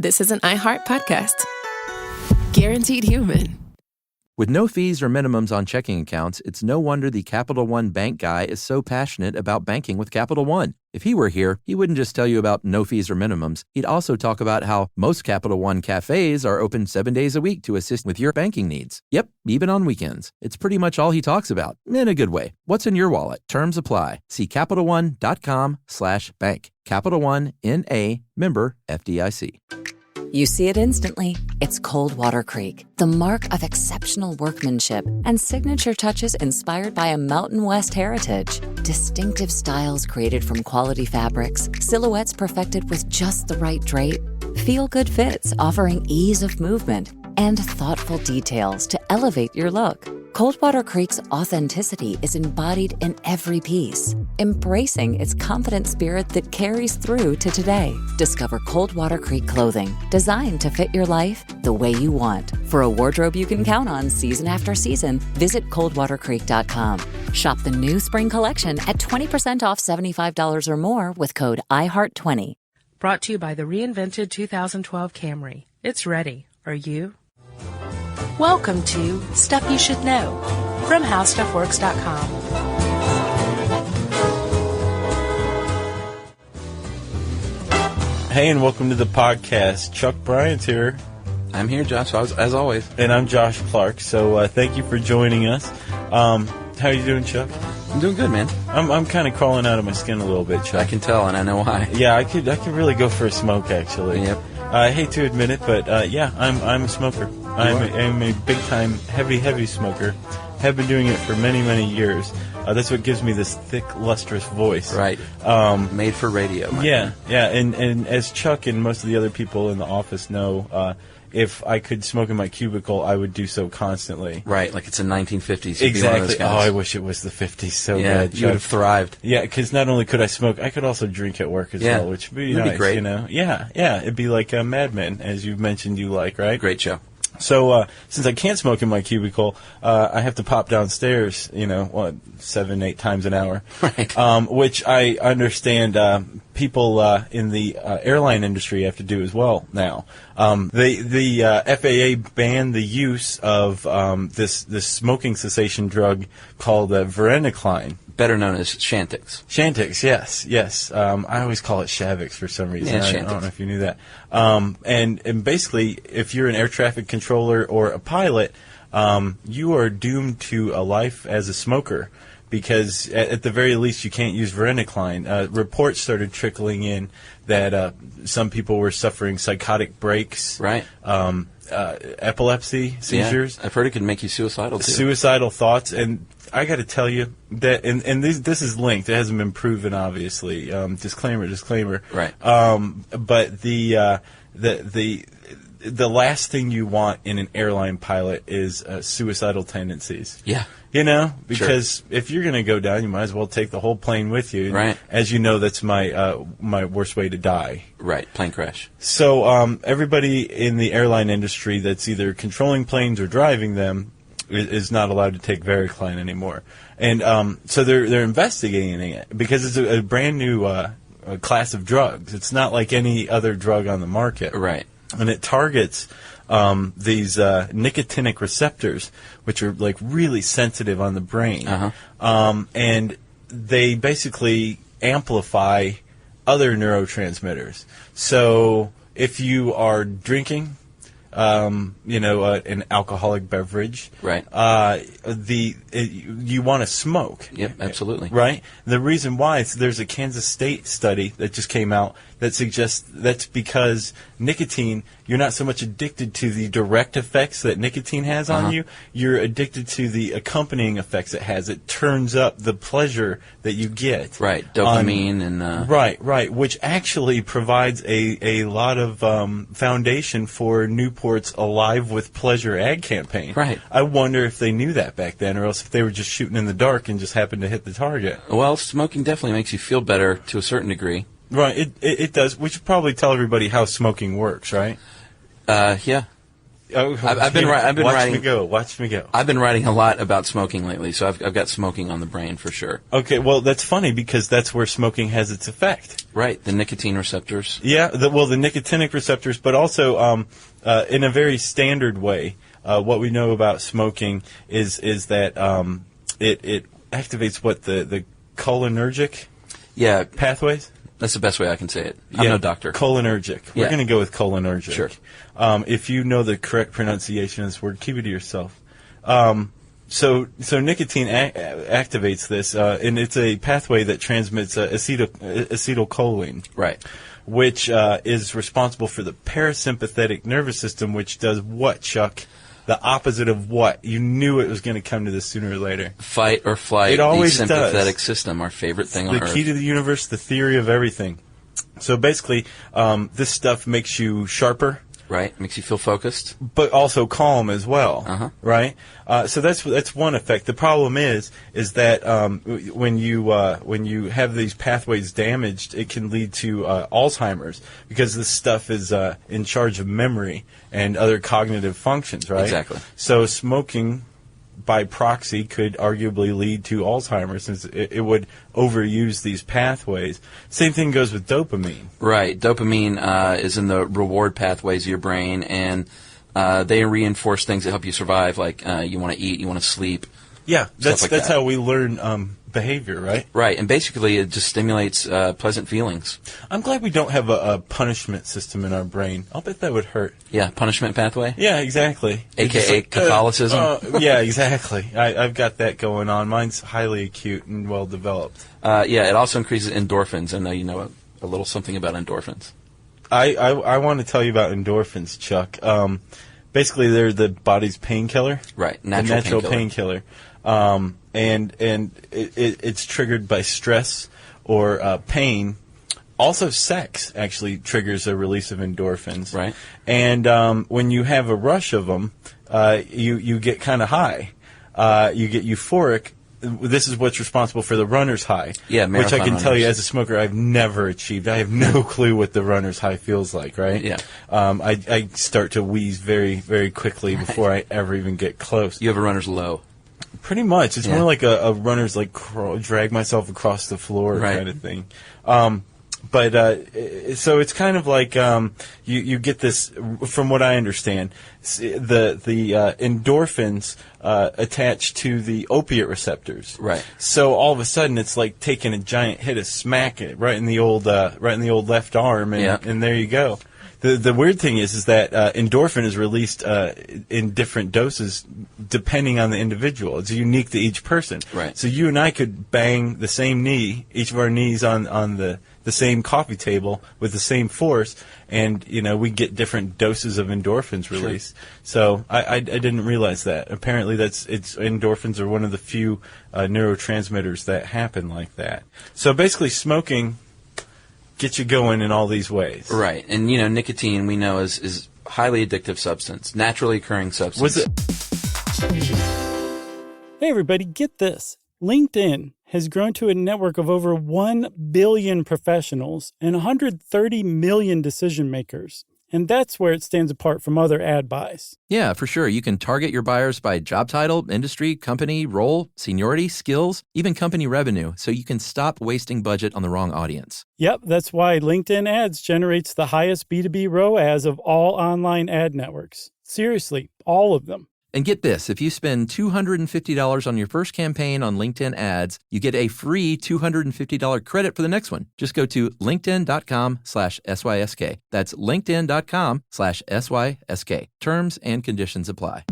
this is an iHeart podcast. Guaranteed human. With no fees or minimums on checking accounts, it's no wonder the Capital One bank guy is so passionate about banking with Capital One. If he were here, he wouldn't just tell you about no fees or minimums. He'd also talk about how most Capital One cafes are open 7 days a week to assist with your banking needs. Yep, even on weekends. It's pretty much all he talks about, in a good way. What's in your wallet? Terms apply. See CapitalOne.com/bank. Capital One, N.A., member FDIC. You see it instantly. It's Coldwater Creek, the mark of exceptional workmanship and signature touches inspired by a Mountain West heritage. Distinctive styles created from quality fabrics, silhouettes perfected with just the right drape, feel-good fits offering ease of movement, and thoughtful details to elevate your look. Coldwater Creek's authenticity is embodied in every piece, embracing its confident spirit that carries through to today. Discover Coldwater Creek clothing, designed to fit your life the way you want. For a wardrobe you can count on season after season, visit coldwatercreek.com. Shop the new spring collection at 20% off $75 or more with code IHEART20. Brought to you by the reinvented 2012 Camry. It's ready. Are you? Welcome to Stuff You Should Know from HowStuffWorks.com. Hey, and welcome to the podcast. Chuck Bryant's here. I'm here, Josh, as always. And I'm Josh Clark, so thank you for joining us. How are you doing, Chuck? I'm doing good, man. I'm kind of crawling out of my skin a little bit, Chuck. I can tell, and I know why. Yeah, I could really go for a smoke, actually. Yep. I hate to admit it, but yeah, I'm a smoker. I'm a big-time, heavy smoker. Have been doing it for many, many years. That's what gives me this thick, lustrous voice. Right. Made for radio. Yeah. And as Chuck and most of the other people in the office know, if I could smoke in my cubicle, I would do so constantly. Right, like it's in 1950s. Exactly. Oh, I wish it was the 50s so bad. You would have thrived. Yeah, because not only could I smoke, I could also drink at work as well, which would be nice. Be great. You know? Yeah. It'd be like Mad Men, as you mentioned you like, right? Great show. So, since I can't smoke in my cubicle, I have to pop downstairs, 7, 8 times an hour. Right. Which I understand, people, in the, airline industry have to do as well now. The FAA banned the use of, this smoking cessation drug called, varenicline. Better known as Chantix. Chantix, yes. I always call it Shavix for some reason. Yeah, I don't know if you knew that. And basically, if you're an air traffic controller or a pilot, you are doomed to a life as a smoker because at the very least you can't use varenicline. Reports started trickling in that some people were suffering psychotic breaks. Right. Epilepsy, seizures. Yeah, I've heard it can make you suicidal too. Suicidal thoughts, and I got to tell you that, and this is linked. It hasn't been proven, obviously. Disclaimer. Right. But the last thing you want in an airline pilot is suicidal tendencies. Yeah. Because if you're going to go down, you might as well take the whole plane with you. Right. As you know, that's my worst way to die. Right, plane crash. So everybody in the airline industry that's either controlling planes or driving them is not allowed to take varenicline anymore. And so they're investigating it because it's a brand new class of drugs. It's not like any other drug on the market. Right. And it targets these nicotinic receptors, which are like really sensitive on the brain. Uh-huh. And they basically amplify other neurotransmitters. So if you are drinking, an alcoholic beverage, right? You want to smoke. Yep, absolutely. Right. The reason why is there's a Kansas State study that just came out that suggests that's because nicotine, you're not so much addicted to the direct effects that nicotine has on you. You're addicted to the accompanying effects it has. It turns up the pleasure that you get. Right. Dopamine and... Right. Which actually provides a lot of foundation for Newport's Alive with Pleasure ad campaign. Right. I wonder if they knew that back then, or else if they were just shooting in the dark and just happened to hit the target. Well, smoking definitely makes you feel better to a certain degree. Right, it does. We should probably tell everybody how smoking works, right? Yeah. Oh, I've been writing. Watch me go. I've been writing a lot about smoking lately, so I've got smoking on the brain for sure. Okay, well, that's funny because that's where smoking has its effect. Right, the nicotine receptors. Yeah, the nicotinic receptors, but also in a very standard way. What we know about smoking is that it activates the cholinergic pathways. That's the best way I can say it. I'm no doctor. Cholinergic. We're going to go with cholinergic. Sure. If you know the correct pronunciation of this word, keep it to yourself. So nicotine activates this, and it's a pathway that transmits acetylcholine. Right. Which is responsible for the parasympathetic nervous system, which does what, Chuck? The opposite of what? You knew it was going to come to this sooner or later. Fight or flight. It always the sympathetic system, our favorite thing on Earth. The key to the universe, the theory of everything. So basically, this stuff makes you sharper. Right, makes you feel focused, but also calm as well. Right. So that's one effect. The problem is that when you have these pathways damaged, it can lead to Alzheimer's because this stuff is in charge of memory and other cognitive functions. Right. Exactly. So smoking by proxy could arguably lead to Alzheimer's since it would overuse these pathways. Same thing goes with dopamine. Right. Dopamine is in the reward pathways of your brain, and they reinforce things that help you survive, like you want to eat, you want to sleep. Yeah, that's how we learn behavior, right? Right, and basically it just stimulates pleasant feelings. I'm glad we don't have a punishment system in our brain. I'll bet that would hurt. Yeah, punishment pathway? Yeah, exactly. AKA Catholicism? Yeah, exactly. I've got that going on. Mine's highly acute and well developed. Yeah, it also increases endorphins. I know you know a little something about endorphins. I want to tell you about endorphins, Chuck. Basically, they're the body's painkiller. Right, natural painkiller. And it's triggered by stress or pain. Also, sex actually triggers a release of endorphins. Right. And when you have a rush of them, you get kind of high. You get euphoric. This is what's responsible for the runner's high. Yeah, which I can tell you as a smoker, I've never achieved. I have no clue what the runner's high feels like, right? Yeah. I start to wheeze very, very quickly before I ever even get close. You have a runner's low. Pretty much. It's more like a runner's, like, drag myself across the floor kind of thing. But so it's kind of like you get this, from what I understand, the endorphins attach to the opiate receptors. Right. So all of a sudden it's like taking a giant hit of smack right in the old left arm, and there you go. The weird thing is that endorphin is released in different doses depending on the individual. It's unique to each person. Right. So you and I could bang the same knee, each of our knees on the same coffee table with the same force, and we get different doses of endorphins released. Sure. So I didn't realize that. Apparently endorphins are one of the few neurotransmitters that happen like that. So basically smoking gets you going in all these ways. Right. And nicotine we know is highly addictive substance, naturally occurring substance. Was it? Hey everybody, get this. LinkedIn has grown to a network of over 1 billion professionals and 130 million decision makers. And that's where it stands apart from other ad buys. Yeah, for sure. You can target your buyers by job title, industry, company, role, seniority, skills, even company revenue, so you can stop wasting budget on the wrong audience. Yep, that's why LinkedIn Ads generates the highest B2B ROAS of all online ad networks. Seriously, all of them. And get this, if you spend $250 on your first campaign on LinkedIn ads, you get a free $250 credit for the next one. Just go to linkedin.com/SYSK. That's linkedin.com/SYSK. Terms and conditions apply.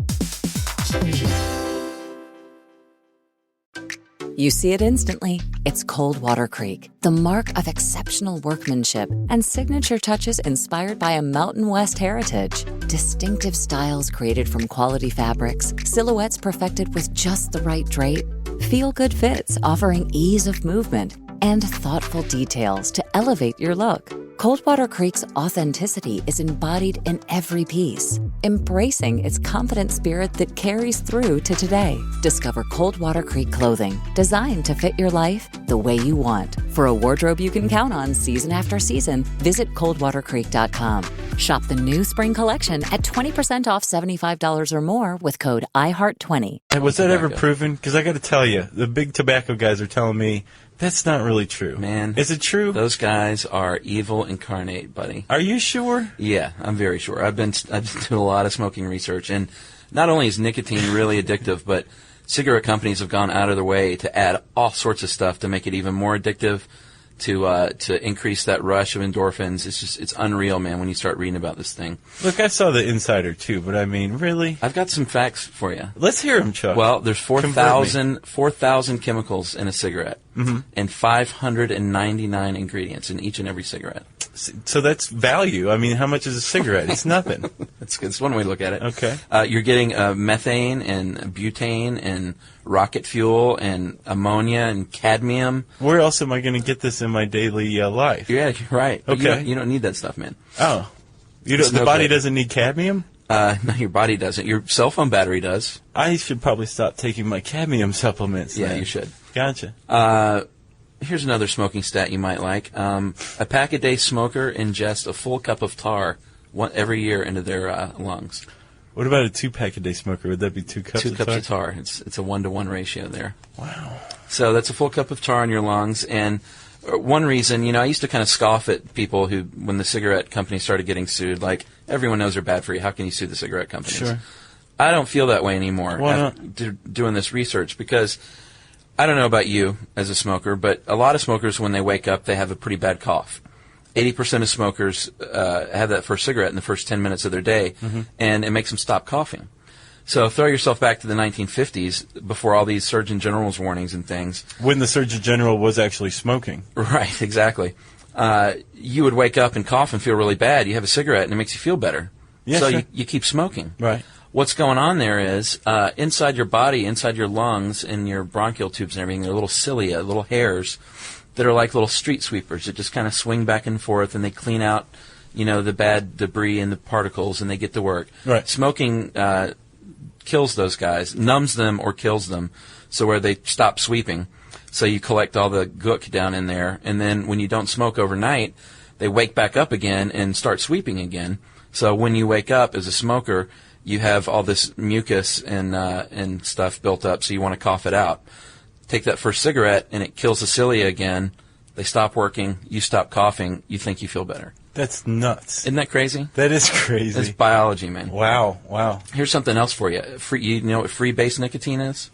You see it instantly. It's Coldwater Creek, the mark of exceptional workmanship and signature touches inspired by a Mountain West heritage. Distinctive styles created from quality fabrics, silhouettes perfected with just the right drape, feel-good fits offering ease of movement, and thoughtful details to elevate your look. Coldwater Creek's authenticity is embodied in every piece, embracing its confident spirit that carries through to today. Discover Coldwater Creek clothing, designed to fit your life the way you want. For a wardrobe you can count on season after season, visit coldwatercreek.com. Shop the new spring collection at 20% off $75 or more with code IHEART20. Hey, was that ever proven? Because I got to tell you, the big tobacco guys are telling me that's not really true. Man. Is it true? Those guys are evil incarnate, buddy. Are you sure? Yeah, I'm very sure. I've been doing a lot of smoking research, and not only is nicotine really addictive, but cigarette companies have gone out of their way to add all sorts of stuff to make it even more addictive, to increase that rush of endorphins. It's unreal, man, when you start reading about this thing. Look, I saw the Insider, too, but I mean, really? I've got some facts for you. Let's hear them, Chuck. Well, there's 4,000 chemicals in a cigarette, and 599 ingredients in each and every cigarette. So that's value. I mean, how much is a cigarette? It's nothing. That's one way to look at it. Okay. You're getting methane and butane and rocket fuel and ammonia and cadmium. Where else am I going to get this in my daily life? Yeah, you're right. But Okay. You don't need that stuff, man. Oh. The body doesn't need cadmium? No, your body doesn't. Your cell phone battery does. I should probably stop taking my cadmium supplements Yeah, then. you should. Gotcha. Here's another smoking stat you might like. A pack-a-day smoker ingests a full cup of tar every year into their lungs. What about a 2-pack-a-day smoker? Would that be 2 cups of tar? 2 cups of tar. It's a 1-to-1 ratio there. Wow. So that's a full cup of tar in your lungs. And one reason, I used to kind of scoff at people who, when the cigarette companies started getting sued, like, everyone knows they're bad for you. How can you sue the cigarette companies? Sure. I don't feel that way anymore Why after doing this research, because I don't know about you as a smoker, but a lot of smokers, when they wake up, they have a pretty bad cough. 80% of smokers have that first cigarette in the first 10 minutes of their day, and it makes them stop coughing. So throw yourself back to the 1950s, before all these Surgeon General's warnings and things. When the Surgeon General was actually smoking. Right, exactly. You would wake up and cough and feel really bad. You have a cigarette, and it makes you feel better. Yeah, so sure. you keep smoking. Right. What's going on there is, inside your body, inside your lungs, and your bronchial tubes and everything, there are little cilia, little hairs that are like little street sweepers that just kind of swing back and forth, and they clean out, the bad debris and the particles, and they get to work. Right. Smoking kills those guys, numbs them or kills them, so where they stop sweeping. So you collect all the gook down in there, and then when you don't smoke overnight, they wake back up again and start sweeping again. So when you wake up as a smoker, you have all this mucus and stuff built up, so you want to cough it out. Take that first cigarette, and it kills the cilia again. They stop working. You stop coughing. You think you feel better. That's nuts. Isn't that crazy? That is crazy. It's biology, man. Wow. Here's something else for you. You know what free-base nicotine is?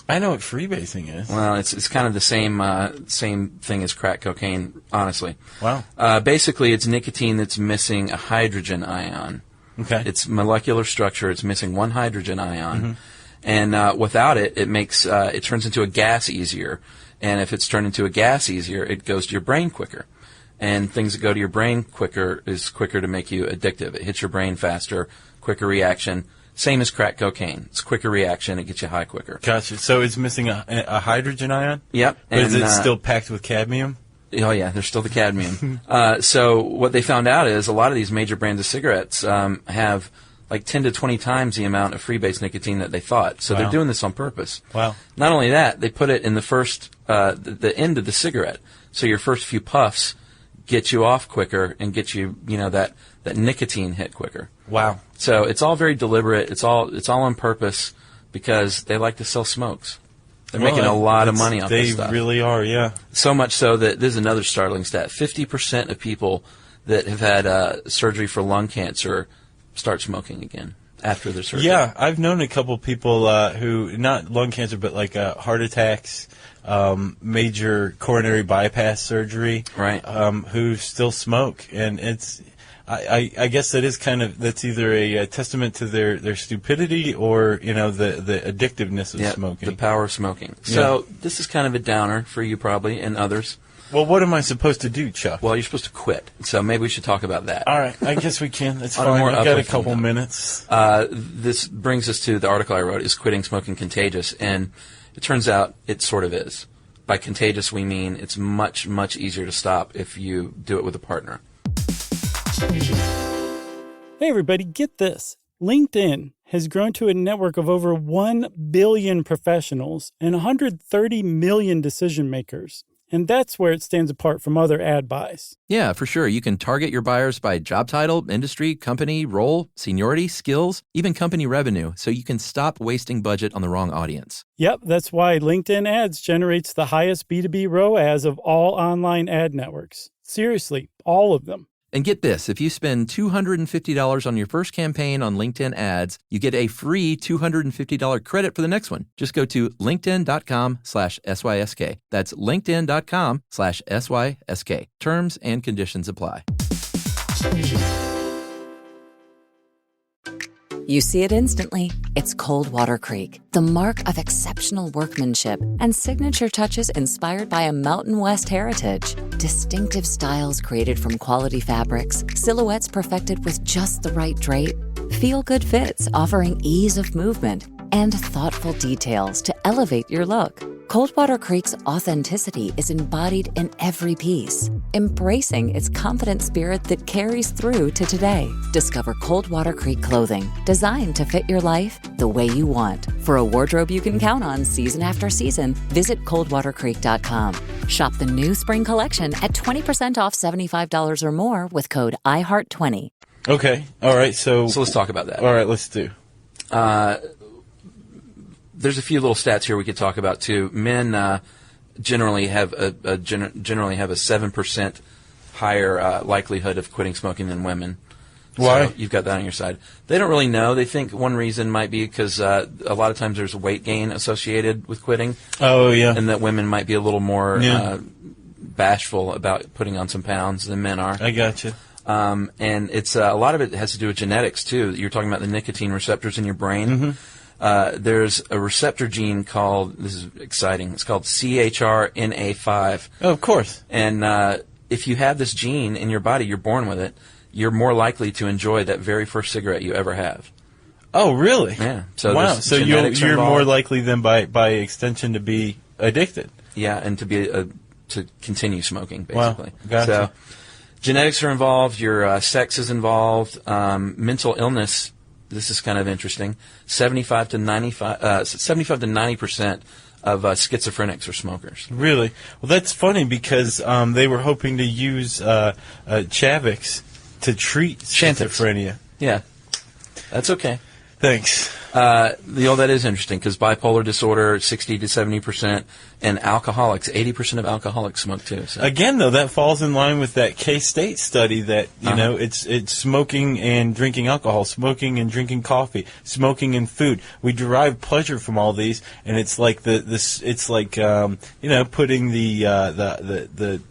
I know what freebasing is. Well, it's kind of the same thing as crack cocaine, honestly. Wow. Basically, it's nicotine that's missing a hydrogen ion. Okay. Its molecular structure, it's missing one hydrogen ion. And without it, it turns into a gas easier. And if it's turned into a gas easier, it goes to your brain quicker. And things that go to your brain quicker is quicker to make you addictive. It hits your brain faster, quicker reaction. Same as crack cocaine. It's quicker reaction. It gets you high quicker. Gotcha. So it's missing a hydrogen ion? Yep. But is it still packed with cadmium? Oh, yeah. There's still the cadmium. So what they found out is a lot of these major brands of cigarettes have like 10 to 20 times the amount of freebase nicotine that they thought. So they're doing this on purpose. Wow. Not only that, they put it in the first, the end of the cigarette. So your first few puffs get you off quicker and get you, that nicotine hit quicker. Wow. So it's all very deliberate. It's all on purpose because they like to sell smokes. They're making a lot of money off this stuff. They really are, yeah. So much so that this is another startling stat. 50% of people that have had surgery for lung cancer start smoking again after their surgery. Yeah, I've known a couple people who, not lung cancer, but like heart attacks, major coronary bypass surgery, right? Who still smoke, and it's, I guess that's either a testament to their stupidity or the addictiveness of smoking, the power of smoking. So this is kind of a downer for you probably and others. Well, what am I supposed to do, Chuck? Well, you're supposed to quit. So maybe we should talk about that. All right, I guess we can. That's On fine. a more I've got a uplifting couple note. minutes. This brings us to the article I wrote, Is Quitting Smoking Contagious? And it turns out it sort of is. By contagious, we mean it's much, much easier to stop if you do it with a partner. Hey everybody, get this. LinkedIn has grown to a network of over 1 billion professionals and 130 million decision makers. And that's where it stands apart from other ad buys. Yeah, for sure. You can target your buyers by job title, industry, company, role, seniority, skills, even company revenue, so you can stop wasting budget on the wrong audience. Yep, that's why LinkedIn Ads generates the highest B2B ROAS of all online ad networks. Seriously, all of them. And get this, if you spend $250 on your first campaign on LinkedIn Ads, you get a free $250 credit for the next one. Just go to linkedin.com/SYSK. That's linkedin.com/SYSK. Terms and conditions apply. You see it instantly. It's Coldwater Creek, the mark of exceptional workmanship and signature touches inspired by a Mountain West heritage. Distinctive styles created from quality fabrics, silhouettes perfected with just the right drape, feel-good fits offering ease of movement, and thoughtful details to elevate your look. Coldwater Creek's authenticity is embodied in every piece, embracing its confident spirit that carries through to today. Discover Coldwater Creek clothing, designed to fit your life the way you want. For a wardrobe you can count on season after season, visit coldwatercreek.com. Shop the new spring collection at 20% off $75 or more with code IHEART20. Okay. All right. So let's talk about that. All right. Let's do. There's a few little stats here we could talk about too. Men generally have a 7% higher likelihood of quitting smoking than women. Why? So you've got that on your side. They don't really know. They think one reason might be because a lot of times there's weight gain associated with quitting. Oh, yeah. And that women might be a little more bashful about putting on some pounds than men are. I gotcha. And it's a lot of it has to do with genetics too. You're talking about the nicotine receptors in your brain. Mm-hmm. There's a receptor gene called, this is exciting, it's called CHRNA5. Oh, of course. And if you have this gene in your body, you're born with it, you're more likely to enjoy that very first cigarette you ever have. Oh, really? Yeah. So wow. So you're more likely than by extension to be addicted. Yeah, and to be to continue smoking, basically. Wow. Gotcha. So genetics are involved, your sex is involved, mental illness. This is kind of interesting. 75 to 90% of schizophrenics are smokers. Really? Well, that's funny because they were hoping to use Chavix to treat schizophrenia. Yeah, that's okay. Thanks. That is interesting because bipolar disorder, 60 to 70%, and alcoholics, 80% of alcoholics smoke too. So. Again, though, that falls in line with that K-State study that you know it's smoking and drinking alcohol, smoking and drinking coffee, smoking and food. We derive pleasure from all these, and it's like it's like putting the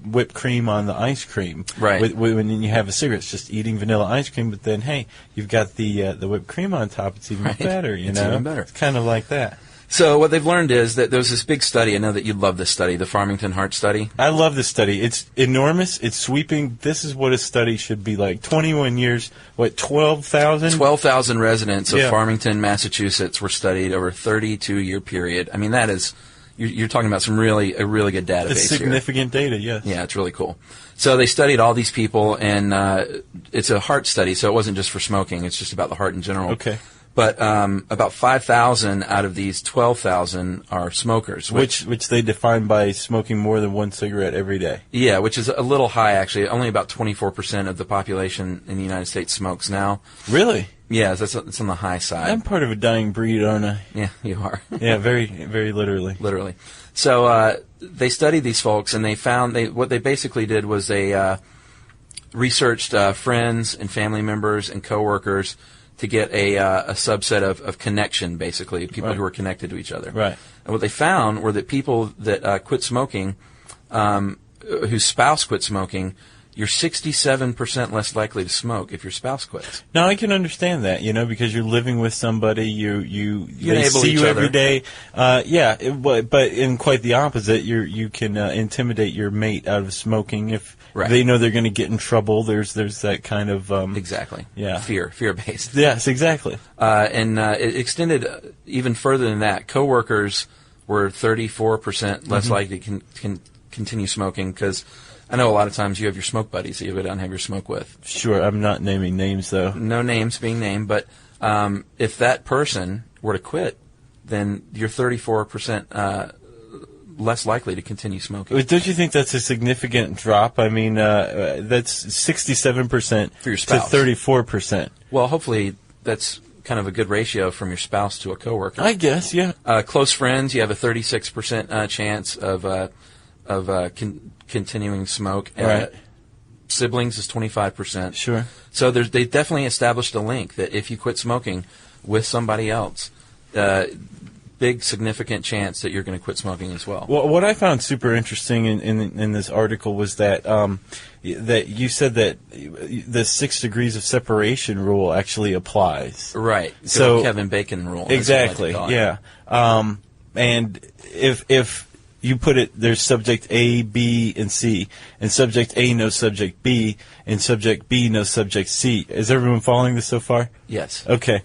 whipped cream on the ice cream. Right. When you have a cigarette, it's just eating vanilla ice cream, but then, hey, you've got the whipped cream on top. It's even better, It's even better. It's kind of like that. So what they've learned is that there's this big study. I know that you'd love this study, the Farmington Heart Study. I love this study. It's enormous. It's sweeping. This is what a study should be like. 21 years, 12,000? 12,000 residents of Farmington, Massachusetts were studied over a 32-year period. I mean, that is... You're talking about a really good database. It's significant data, yes. Yeah, it's really cool. So they studied all these people, and it's a heart study, so it wasn't just for smoking. It's just about the heart in general. Okay. But about 5,000 out of these 12,000 are smokers. Which they define by smoking more than one cigarette every day. Yeah, which is a little high, actually. Only about 24% of the population in the United States smokes now. Really? Yeah, it's on the high side. I'm part of a dying breed, aren't I? Yeah, you are. Yeah, very, very literally. Literally. So they studied these folks, and they found what they basically did was they researched friends and family members and coworkers to get a subset of connection, basically, people who are connected to each other. Right. And what they found were that people that quit smoking, whose spouse quit smoking, you're 67% less likely to smoke if your spouse quits. Now, I can understand that, because you're living with somebody, they see you every day. But in quite the opposite, you can intimidate your mate out of smoking if they know they're going to get in trouble. There's that kind of exactly. Yeah. Fear-based. Yes, exactly. And it extended even further than that. Coworkers were 34% less likely to continue smoking because I know a lot of times you have your smoke buddies that you go down and have your smoke with. Sure, I'm not naming names, though. No names being named, but if that person were to quit, then you're 34% less likely to continue smoking. Don't you think that's a significant drop? I mean, that's 67% For your to spouse. 34%. Well, hopefully that's kind of a good ratio from your spouse to a coworker. I guess, yeah. Close friends, you have a 36% chance of continuing smoke. Right. Siblings is 25%. Sure. So they definitely established a link that if you quit smoking with somebody else, big significant chance that you're going to quit smoking as well. Well, what I found super interesting in this article was that that you said that the 6 degrees of separation rule actually applies. Right. So the Kevin Bacon rule. Exactly. Yeah. And if you put it, there's subject A, B, and C, and subject A knows subject B, and subject B knows subject C. Is everyone following this so far? Yes. Okay.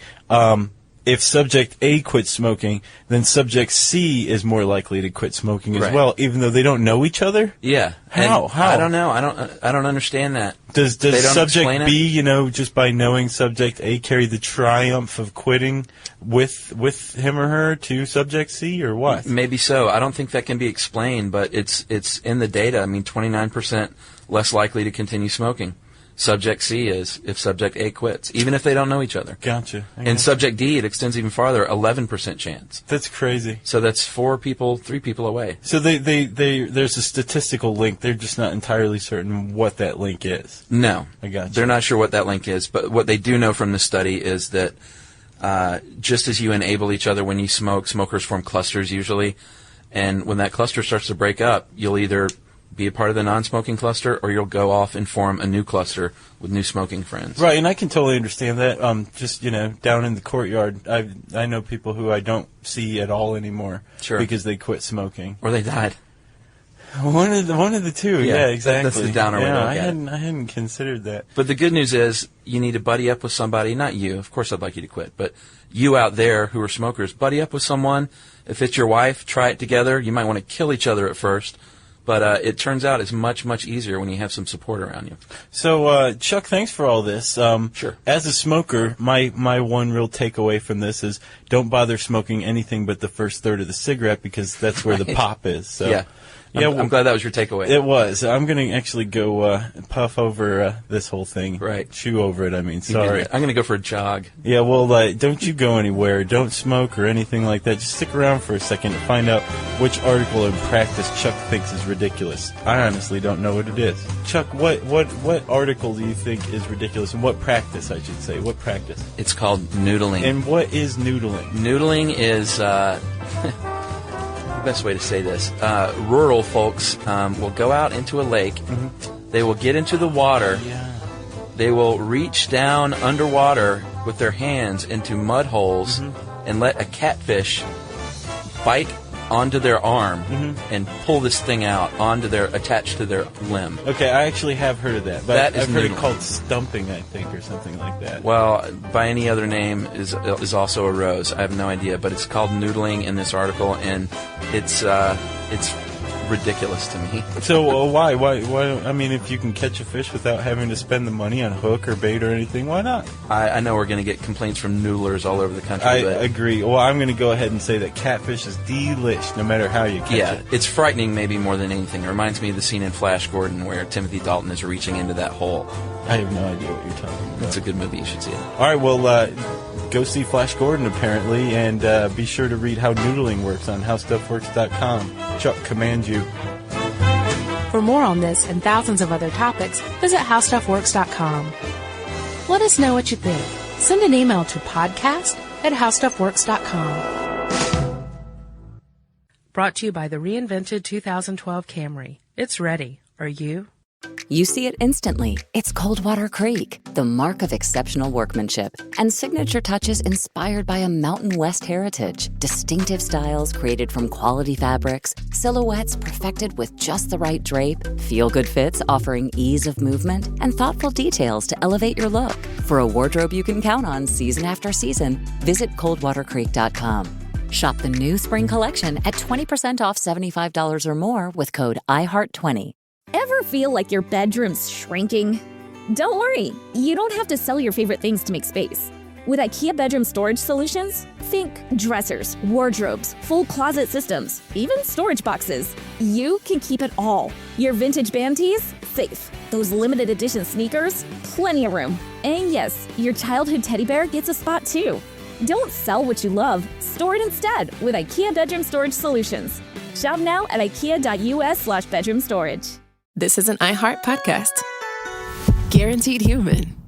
If subject A quits smoking, then subject C is more likely to quit smoking as Right. well, even though they don't know each other? Yeah. How? And How? I don't know. I don't understand that. Does They don't subject explain B, just by knowing subject A, carry the triumph of quitting with him or her to subject C, or what? Maybe so. I don't think that can be explained, but it's in the data. I mean, 29% less likely to continue smoking. Subject C is if subject A quits, even if they don't know each other. Gotcha. And subject D, it extends even farther, 11% chance. That's crazy. So that's 3 people away. So there's a statistical link. They're just not entirely certain what that link is. No. I gotcha. They're not sure what that link is, but what they do know from the study is that just as you enable each other when you smoke, smokers form clusters usually, and when that cluster starts to break up, you'll either be a part of the non-smoking cluster, or you'll go off and form a new cluster with new smoking friends. Right, and I can totally understand that. Just down in the courtyard, I know people who I don't see at all anymore. Sure. Because they quit smoking. Or they died. One of the two. Yeah, exactly. That's the downer way to look I at it. hadn't considered that. But the good news is you need to buddy up with somebody. Not you. Of course I'd like you to quit. But you out there who are smokers, buddy up with someone. If it's your wife, try it together. You might want to kill each other at first. But it turns out it's much, much easier when you have some support around you. So, Chuck, thanks for all this. Sure. As a smoker, my one real takeaway from this is don't bother smoking anything but the first third of the cigarette, because that's where the pop is. So. Yeah. I'm glad that was your takeaway. It was. I'm going to actually go puff over this whole thing. Right. Chew over it, I mean. Sorry. I'm going to go for a jog. Yeah, well, don't you go anywhere. Don't smoke or anything like that. Just stick around for a second to find out which article in practice Chuck thinks is ridiculous. I honestly don't know what it is. Chuck, what article do you think is ridiculous, and what practice, I should say? What practice? It's called noodling. And what is noodling? Noodling is... the best way to say this. Rural folks will go out into a lake. Mm-hmm. They will get into the water. Yeah. They will reach down underwater with their hands into mud holes and let a catfish bite onto their arm and pull this thing out attached to their limb. Okay, I actually have heard of that. But That is I've heard it noodling. called stumping, I think, or something like that. Well, by any other name is also a rose. I have no idea, but it's called noodling in this article, and it's ridiculous to me. So why? I mean, if you can catch a fish without having to spend the money on hook or bait or anything, why not? I know we're going to get complaints from noodlers all over the country. I but agree. Well, I'm going to go ahead and say that catfish is delish no matter how you catch it. It's frightening maybe more than anything. It reminds me of the scene in Flash Gordon where Timothy Dalton is reaching into that hole. I have no idea what you're talking about. It's a good movie. You should see it. All right, well, go see Flash Gordon, apparently, and be sure to read how noodling works on HowStuffWorks.com. Chuck commands you. For more on this and thousands of other topics, visit HowStuffWorks.com. Let us know what you think. Send an email to podcast@HowStuffWorks.com. Brought to you by the reinvented 2012 Camry. It's ready. Are you? You see it instantly. It's Coldwater Creek, the mark of exceptional workmanship and signature touches inspired by a Mountain West heritage. Distinctive styles created from quality fabrics, silhouettes perfected with just the right drape, feel-good fits offering ease of movement, and thoughtful details to elevate your look. For a wardrobe you can count on season after season, visit coldwatercreek.com. Shop the new spring collection at 20% off $75 or more with code IHEART20. Ever feel like your bedroom's shrinking? Don't worry, you don't have to sell your favorite things to make space. With IKEA bedroom storage solutions, think dressers, wardrobes, full closet systems, even storage boxes. You can keep it all. Your vintage band tees? Safe. Those limited edition sneakers? Plenty of room. And yes, your childhood teddy bear gets a spot too. Don't sell what you love. Store it instead with IKEA bedroom storage solutions. Shop now at ikea.us/bedroom storage. This is an iHeart podcast. Guaranteed human.